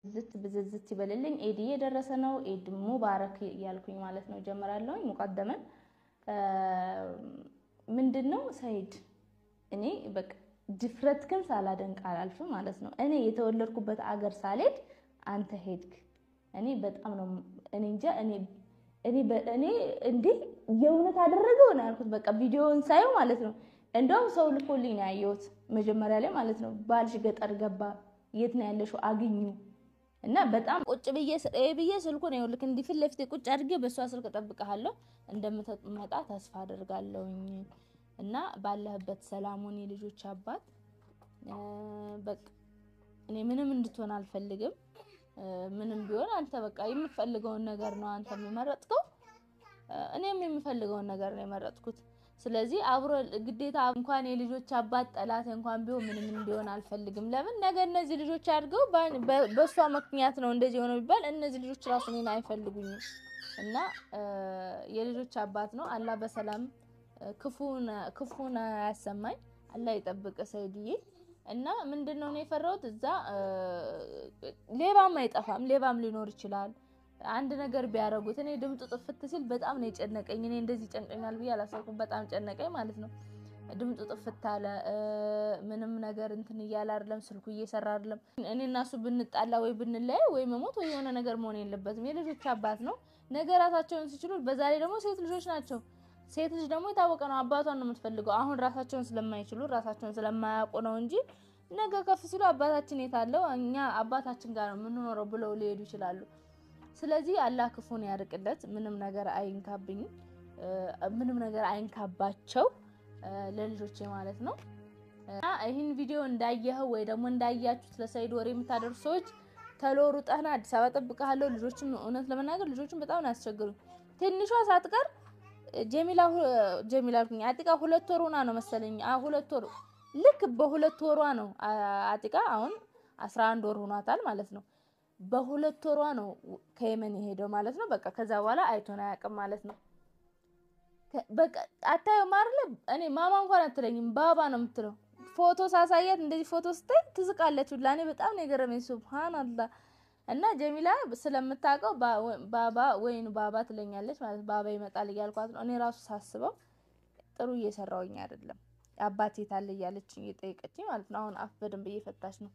ዝት ብዝዝት ይበልልኝ ኤዲ የደረሰ ነው ኤድ ሙባረክ ያልኩኝ ማለት ነው ጀመራለሁ ሙቀደመን ምንድነው ሰይድ እኔ በቃ ድፍረትክን ሳላደንቅ አላልፍ ማለት ነው እኔ የተወለድኩበት አገር ሳልሄድ አንተ ሄድክ እኔ በጣም ነው እኔ እንጃ እኔ እንዴ የእውነት አደረገው ነው ያልኩት በቃ ቪዲዮውን ሳይው ማለት ነው እንደው ሰው ልኮልኝ ነው ያየሁት መጀመሪያ ላይ ማለት ነው ባልሽ ገጠር ገባ የት ነው ያለሽው አግኙ እና በጣም ቁጭ ብዬ ስልኩን ይኸውልክ እንዲፍል ለፍቴ ቁጭ አድርጌ በሷ ስልክ ተጠብቀሃለሁ እንደምትመጣ ተስፋ አደርጋለሁኝ እና ባለህበት ሰላሙን የልጆች አባት በቃ እኔ ምንም እንድትሆን አልፈልግም ምንም ቢሆን አንተ በቃ የምፈልገውን ነገር ነው አንተ የመረጥከው እኔም የምፈልገውን ነገር ነው የመረጥኩት ስለዚህ አብሮ ግዴታ እንኳን የልጆች አባት ጠላት እንኳን ቢሆን ምንም እንዲሆን አልፈልግም ለምን ነገ እነዚህ ልጆች አድርገው በሷ ምክንያት ነው እንደዚህ ሆኖ ቢባል እነዚህ ልጆች ራሱ እኔን አይፈልጉኝም እና የልጆች አባት ነው አላህ በሰላም ክፉና ያሰማኝ አላህ ይጠብቅ ሰይድዬ እና ምንድነው ነው የፈራሁት እዛ ሌባም አይጠፋም ሌባም ሊኖር ይችላል አንድ ነገር ቢያረጉት እኔ ድምጡ ጥፍት ሲል በጣም ነው የጨነቀኝ እኔ እንደዚህ ጨንቀኛል ብዬ አላሰብኩም በጣም ጨነቀኝ ማለት ነው ድምጡ ጥፍት አለ ምንም ነገር እንትን ይያል አይደለም ስልኩ እየሰራ አይደለም እኔና እሱ ብንጣላ ወይ ብንለይ ወይ መሞት ወይ የሆነ ነገር መሆን የለበትም የልጆች አባት ነው ነገራታቸውን ሲችሉ በዛሬ ደግሞ ሴት ልጆች ናቸው ሴት ልጅ ደግሞ የታወቀ ነው አባቷን ነው የምትፈልገው አሁን ራሳቸውን ስለማይችሉ ራሳቸውን ስለማያውቁ ነው እንጂ ነገ ከፍ ሲሉ አባታችን የታለው እኛ አባታችን ጋር ነው የምንኖረው ብለው ሊሄዱ ይችላሉ ስለዚህ አላህ ክፉን ያርቅለት ምንም ነገር አይንካብኝ ምንም ነገር አይንካባቸው ለልጆቼ ማለት ነው እና ይሄን ቪዲዮ እንዳያየው ወይ ደግሞ እንዳያችሁት ለሰይድ ወሬ የምታደርሱ ሰዎች ተሎሩጣና አዲስ አበባ ተጠብቀሃለሁ ልጆችን እውነት ለመናገር ልጆችን በጣም ነው ያስቸግሩኝ ትንሿ ሳትቀር ጀሚላልኩኝ አጥቃ 2 ወር ሆና ነው መሰለኝ 2 ወር ልክ በ2 ወሯ ነው አጥቃ አሁን 11 ወር ሆኗታል ማለት ነው በ2 ወሯ ነው ከየመን የሄደው ማለት ነው በቃ ከዛ በኋላ አይቶና ያቀም ማለት ነው በቃ አታዩ ማርለ እኔ ማማ እንኳን አትለኝም ባባ ነው የምትለው ፎቶ ሳሳያት እንደዚህ ፎቶ ስታይ ትዝቃለች ለኔ በጣም ነው የገረመኝ ሱብሃንአላህ እና ጀሚላ ስለምታቀው ባባ ትለኛለች ማለት ባባ ይመጣል ይያልኳት ነው እኔ ራሱ ሳስበው ጥሩ እየሰራውኝ አይደለም አባቴ ታለ ያለችኝ እየጠየቀችኝ ማለት ነው አሁን አፍ በደንብ እየፈታሽ ነው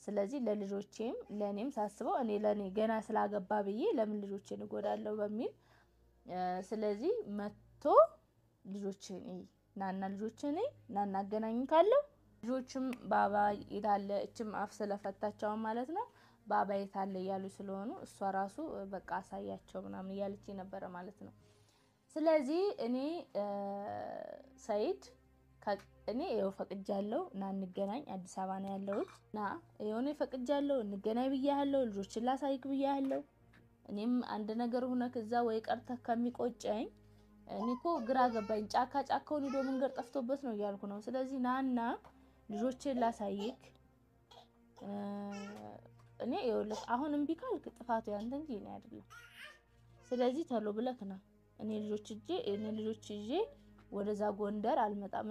ስለዚህ ለልጆቼም ለኔም ሳስበው እኔ ለኔ ገና ስላገባ ብዬ ለምን ልጆቼን እጎዳለሁ በሚል ስለዚህ መጥቶ ልጆቼን ናና ልጆቼን ናና አገናኝ ካለው ልጆችም ባባ ይታለ እችም አፍ ስለፈታቸው ማለት ነው ባባ ይታለ ያሉ ስለሆኑ እሷ ራሱ በቃ አሳያቸው ምናምን ያለች ነበር ማለት ነው ስለዚህ እኔ ሰይድ እኔ ይኸው ፈቅጃለሁ ና እንገናኝ አዲስ አበባ ነው ያለሁት ና ይኸው ፈቅጃለሁ እንገናኝ ብያለሁ ልጆችን ላሳይክ ብያለሁ እኔም አንድ ነገር ሆነ ከዛ ወይ ቀርተህ ከሚቆጨኝ እኔኮ ግራ ገባኝ ጫካውን ሄዶ መንገር ጠፍቶበት ነው ያልኩ ነው ስለዚህ ናና ልጆችን ላሳይክ እኔ ይኸውልህ አሁን እምቢ ካልክ ጥፋቱ ያንተ እንጂ እኔ አይደለም ስለዚህ ተሎ ብለክና እኔ ልጆች ይዤ ወደዛ ጎንደር አልመጣም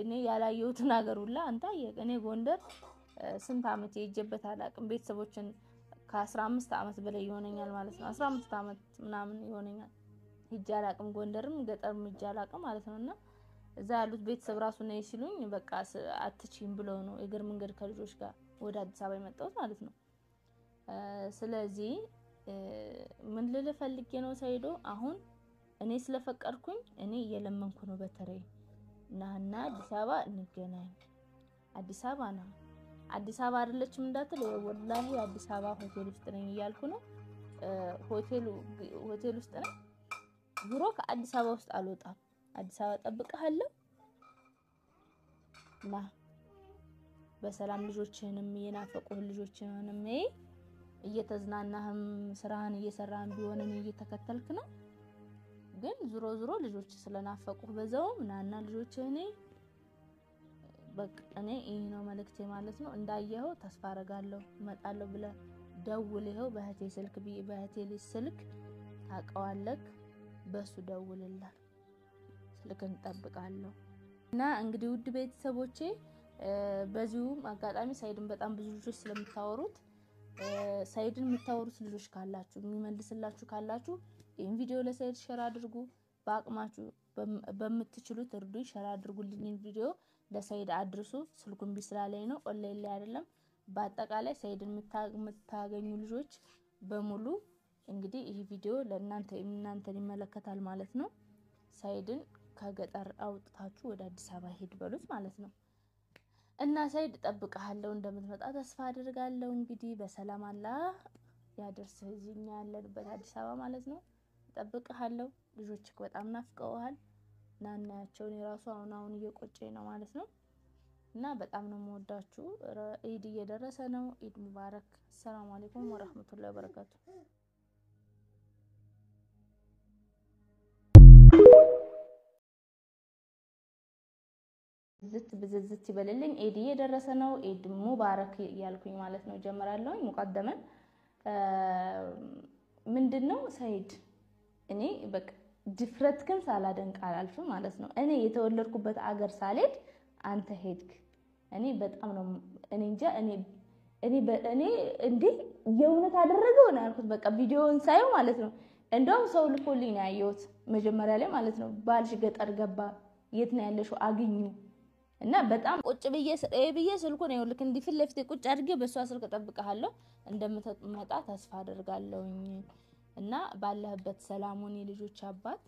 እኔ ያላየሁት ነገር ሁላ አንተ እኔ ጎንደር ስንት አመት ይጀበት አላቅም ቤተሰቦችን ከ15 አመት በላይ ይሆነኛል ማለት ነው 15 አመት ምናምን ይሆነኛል ሂጅ አላቅም ጎንደርም ገጠርም ሂጅ አላቅም ማለት ነውና እዛ ያሉት ቤተሰብ ራሱ ነው ሲሉኝ በቃ አትቺም ብለው ነው እግር መንገድ ከልጆች ጋር ወደ አዲስ አበባ የመጣሁት ማለት ነው ስለዚህ ምን ልፈልጌ ነው ሳይዶ አሁን እኔ ስለፈቀርኩኝ እኔ እየለመንኩ ነው በተረይ ናና አዲስ አበባ እንገናኝ አዲስ አበባ አይደለችም እንዳትል ወላሂ አዲስ አበባ ሆቴል ውስጥ ነኝ እያልኩ ነው ሆቴል ውስጥ ነኝ ዙሮ ከአዲስ አበባ ውስጥ አልወጣም አዲስ አበባ ጠብቀሃለሁ ና በሰላም ልጆችህንም የናፈቁህ ልጆችህንም እየተዝናናህም ስራህን እየሰራህም ቢሆንም እየተከተልክ ነው ግን ዙሮ ልጆች ስለናፈቁህ በዛውም ናና ልጆችህን በቃ እኔ ይሄ ነው መልእክቴ ማለት ነው እንዳየኸው ተስፋ አረጋለሁ እመጣለሁ ብለ ደውልኸው በህቴ ስልክ ታቀዋለክ በሱ ደውልልሃል ስልክን ጠብቃለሁ እና እንግዲህ ውድ ቤተሰቦቼ በዚሁም አጋጣሚ ሳይድን በጣም ብዙ ልጆች ስለምታወሩት ሰይድን የምታወሩት ልጆች ካላችሁ የሚመልስላችሁ ካላችሁ ይሄን ቪዲዮ ለሰይድ ሼር አድርጉ። በአቅማችሁ በምትችሉት እርዱኝ፣ ሼር አድርጉልኝ። ቪዲዮ ለሰይድ አድርሱ። ስልኩን ቢስላለኝ ነው ኦንላይን ላይ አይደለም። በአጠቃላይ ሰይድን የምታገኙ ልጆች በሙሉ እንግዲህ ይሄ ቪዲዮ እናንተን ይመለከታል ማለት ነው። ሰይድን ከገጠር አውጥታችሁ ወደ አዲስ አበባ ሄድ በሉት ማለት ነው። እና ሰይድ እጠብቅሃለሁ፣ እንደምትመጣ ተስፋ አድርጋለሁ። እንግዲህ በሰላም አላህ ያደርስህ እዚህኛ ያለንበት አዲስ አበባ ማለት ነው። እጠብቅሃለሁ። ልጆችክ በጣም ናፍቀውሃል። ናናያቸው እኔ ራሱ አሁን እየቆጨኝ ነው ማለት ነው። እና በጣም ነው የምወዳችሁ። ኢድ እየደረሰ ነው። ኢድ ሙባረክ። ሰላም አለይኩም ወራህመቱላሂ ወበረካቱ። ብዝዝት ይበልልኝ። ኢድ እየደረሰ ነው። ኢድ ሙባረክ ያልኩኝ ማለት ነው ጀመራለሁ። ሙቀደመን ምንድነው ሰይድ እኔ በቃ ድፍረትክን ሳላደንቅ አላልፍም ማለት ነው። እኔ የተወለድኩበት አገር ሳልሄድ አንተ ሄድክ። እኔ በጣም ነው እኔ እንጃ እኔ እንዴ የእውነት አደረገው ነው ያልኩት። በቃ ቪዲዮውን ሳይው ማለት ነው እንደውም ሰው ልኮልኝ ነው ያየሁት መጀመሪያ ላይ ማለት ነው። ባልሽ ገጠር ገባ፣ የት ነው ያለሽው አግኙ። እና በጣም ቁጭ ብዬ ስልኩን ነው ልክ እንዲህ ፊት ለፊት ቁጭ አድርጌ በሷ ስልክ ጠብቀሃለሁ እንደምትመጣ ተስፋ አደርጋለሁኝ። እና ባለህበት ሰላሙን የልጆች አባት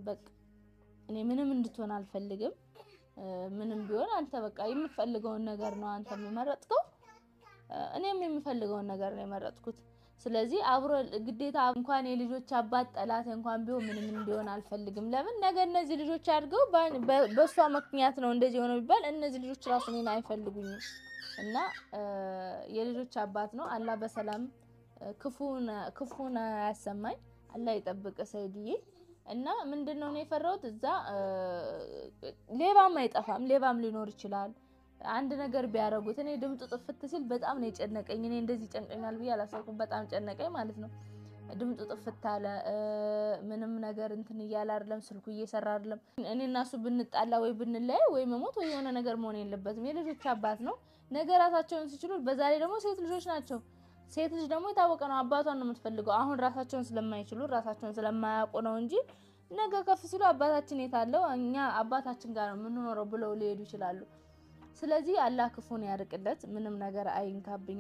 በቃ እኔ ምንም እንድትሆን አልፈልግም። ምንም ቢሆን አንተ በቃ የምትፈልገውን ነገር ነው አንተ የመረጥከው። እኔም የምፈልገውን ነገር ነው የመረጥኩት። ስለዚህ አብሮ ግዴታ እንኳን የልጆች አባት ጠላት እንኳን ቢሆን ምንም እንዲሆን አልፈልግም። ለምን ነገ እነዚህ ልጆች አድርገው በሷ ምክንያት ነው እንደዚህ ሆነ ቢባል እነዚህ ልጆች ራሱ እኔን አይፈልጉኝም። እና የልጆች አባት ነው። አላህ በሰላም ክፉን ያሰማኝ። አላህ ይጠብቅ ሰይድዬ። እና ምንድነው ነው የፈራሁት እዛ ሌባም አይጠፋም፣ ሌባም ሊኖር ይችላል። አንድ ነገር ቢያረጉት እኔ ድምጡ ጥፍት ሲል በጣም ነው የጨነቀኝ። እኔ እንደዚህ ጨንቀኛል ብዬ አላሰብኩም። በጣም ጨነቀኝ ማለት ነው። ድምጡ ጥፍት አለ። ምንም ነገር እንትን እያለ አይደለም፣ ስልኩ እየሰራ አይደለም። እኔ እና እሱ ብንጣላ ወይ ብንለያይ ወይ መሞት ወይ የሆነ ነገር መሆን የለበትም። የልጆች አባት ነው። ነገራታቸውን ሲችሉ በዛ ላይ ደግሞ ሴት ልጆች ናቸው። ሴት ልጅ ደግሞ የታወቀ ነው አባቷን ነው የምትፈልገው። አሁን ራሳቸውን ስለማይችሉ ራሳቸውን ስለማያውቁ ነው እንጂ ነገ ከፍ ሲሉ አባታችን የታለው እኛ አባታችን ጋር ነው የምንኖረው ብለው ሊሄዱ ይችላሉ። ስለዚህ አላህ ክፉን ያርቅለት። ምንም ነገር አይንካብኝ፣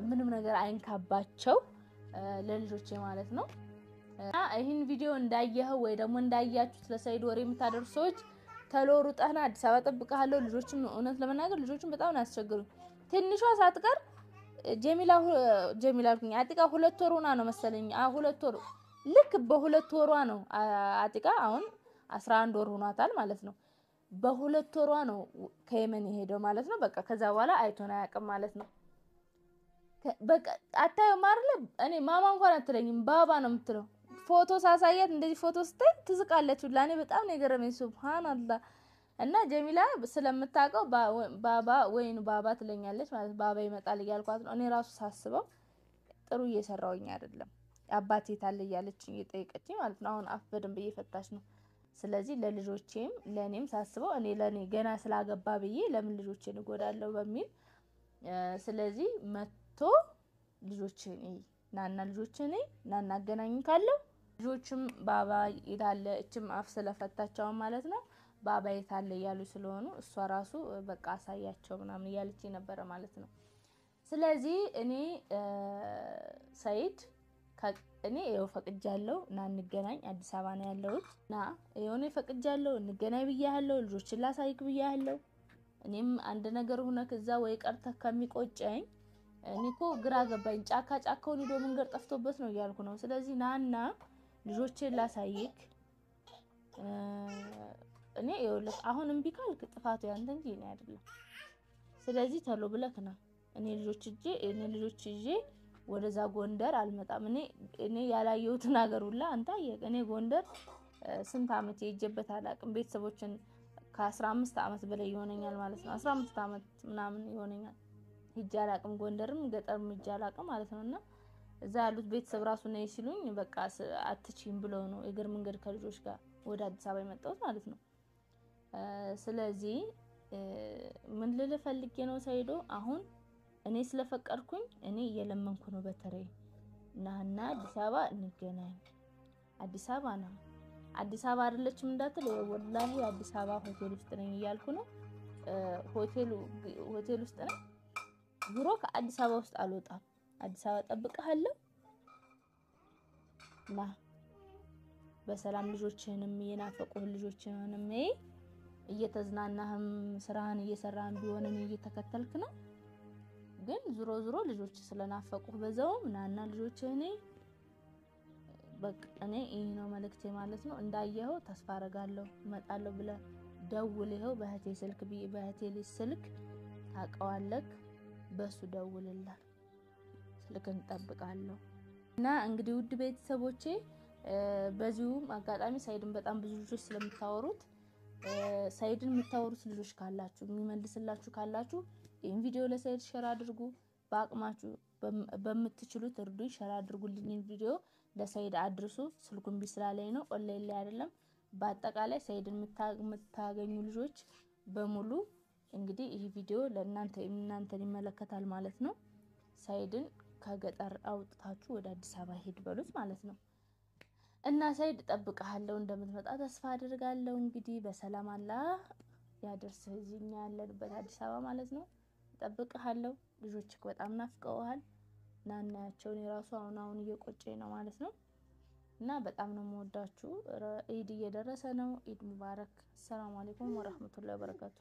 ምንም ነገር አይንካባቸው ለልጆቼ ማለት ነው። ይሄን ቪዲዮ እንዳየኸው ወይ ደግሞ እንዳያችሁት ለሰይድ ወሬ የምታደርሱ ሰዎች ተሎሩ ሩጠህና አዲስ አበባ ጠብቀሃለሁ። ልጆችም እውነት ለመናገር ልጆችም በጣም ነው ያስቸግሩኝ። ትንሿ ሳትቀር ጀሚላ አልኩኝ አጥቃ 2 ወር ሆና ነው መሰለኝ። 2 ወር ልክ በ2 ወሯ ነው አጥቃ አሁን 11 ወር ሆኗታል ማለት ነው። በ2 ወሯ ነው ከየመን የሄደው ማለት ነው። በቃ ከዛ በኋላ አይቶና ያቀም ማለት ነው። በቃ አታየውም አይደለ? እኔ ማማ እንኳን አትለኝም ባባ ነው የምትለው። ፎቶ ሳሳያት እንደዚህ ፎቶ ስታይ ትዝቃለች። ለኔ በጣም ነው የገረመኝ። ሱብሃንአላህ። እና ጀሚላ ስለምታውቀው ባባ ወይኑ ባባ ትለኛለች ማለት ባባ ይመጣል እያልኳት ነው። እኔ ራሱ ሳስበው ጥሩ እየሰራውኝ አይደለም። አባቴ ታለ እያለችኝ እየጠየቀችኝ ማለት ነው። አሁን አፍ በደንብ እየፈታች ነው። ስለዚህ ለልጆቼም ለኔም ሳስበው እኔ ለኔ ገና ስላገባ ብዬ ለምን ልጆቼን እጎዳለሁ በሚል ስለዚህ መጥቶ ልጆቼን ናና ልጆቼን ናና አገናኝ ካለው ልጆችም ባባ ይታለ እችም አፍ ስለፈታቸው ማለት ነው። ባባ ይታለ ያሉ ስለሆኑ እሷ ራሱ በቃ አሳያቸው ምናምን ያለች ነበር ማለት ነው። ስለዚህ እኔ ሰይድ እኔ ይኸው ፈቅጃለሁ እና እንገናኝ። አዲስ አበባ ነው ያለሁት እና የሆነ ፈቅጃለሁ እንገናኝ ብያለሁ። ልጆችን ላሳይክ ብያለሁ። እኔም አንድ ነገር ሆነ ከዛ ወይ ቀርተህ ከሚቆጨኝ እኔ እኮ ግራ ገባኝ። ጫካውን ሄዶ መንገድ ጠፍቶበት ነው እያልኩ ነው። ስለዚህ ናና ልጆችን ላሳይክ። እኔ ይኸውልህ አሁን እምቢ ካልክ ጥፋቱ ያንተ እንጂ እኔ አይደለም። ስለዚህ ተሎ ብለህ ና። እኔ ልጆች ይዤ ወደዛ ጎንደር አልመጣም። እኔ ያላየሁት ነገር ሁላ አንተ አየህ። እኔ ጎንደር ስንት አመት ሄጄበት አላውቅም። ቤተሰቦችን ከ15 አመት በላይ ይሆነኛል ማለት ነው። 15 አመት ምናምን ይሆነኛል ሄጄ አላውቅም። ጎንደርም ገጠርም ሄጄ አላውቅም ማለት ነውና እዛ ያሉት ቤተሰብ ራሱ ነው ሲሉኝ በቃ አትቺም ብለው ነው እግር መንገድ ከልጆች ጋር ወደ አዲስ አበባ የመጣሁት ማለት ነው። ስለዚህ ምን ልልህ ፈልጌ ነው ሰይዶ አሁን እኔ ስለፈቀድኩኝ እኔ እየለመንኩ ነው በተረይ ናና አዲስ አበባ እንገናኝ አዲስ አበባ ነው አዲስ አበባ አይደለችም እንዳትል ወላሂ አዲስ አበባ ሆቴል ውስጥ ነኝ እያልኩ ነው ሆቴል ውስጥ ነኝ ዙሮ ከአዲስ አበባ ውስጥ አልወጣም አዲስ አበባ ጠብቀሃለሁ ና በሰላም ልጆችህንም የናፈቁህ ልጆችህንም እየተዝናናህም ስራህን እየሰራህም ቢሆንም እየተከተልክ ነው ግን ዙሮ ልጆች ስለናፈቁህ በዛውም ናና ልጆችህን በቃ እኔ ይሄ ነው መልእክቴ ማለት ነው እንዳየኸው ተስፋ አደርጋለሁ እመጣለሁ ብለህ ደውልኸው በህቴ ስልክ ታቀዋለክ በሱ ደውልልህ ስልክን ጠብቃለሁ እና እንግዲህ ውድ ቤተሰቦቼ በዚሁም አጋጣሚ ሳይድን በጣም ብዙ ልጆች ስለምታወሩት ሳይድን የምታወሩት ልጆች ካላችሁ የሚመልስላችሁ ካላችሁ ይሄን ቪዲዮ ለሳይድ ሼር አድርጉ በአቅማችሁ በመትችሉት እርዱኝ ሼር አድርጉልኝ ቪዲዮ ለሳይድ አድርሱ ስልኩን ቢስላለኝ ነው ኦንላይን ላይ አይደለም በአጠቃላይ ሳይድን የምታገኙ ልጆች በሙሉ እንግዲህ ይሄ ቪዲዮ ለእናንተ ይመለከታል ማለት ነው ሳይድን ከገጠር አውጥታችሁ ወደ አዲስ አበባ ሄድ በሉት ማለት ነው እና ሳይድ ጠብቀሃለሁ እንደምትመጣ ተስፋ አድርጋለሁ እንግዲህ በሰላም አላህ ያደርሰህ እዚህኛ ያለንበት አዲስ አበባ ማለት ነው ጠብቀሃለሁ ልጆችክ በጣም ናፍቀውሃል ናናያቸው የራሱ አሁን እየቆጨኝ ነው ማለት ነው እና በጣም ነው የምወዳችሁ ኢድ እየደረሰ ነው ኢድ ሙባረክ ሰላም አለይኩም ወራህመቱላሂ ወበረካቱ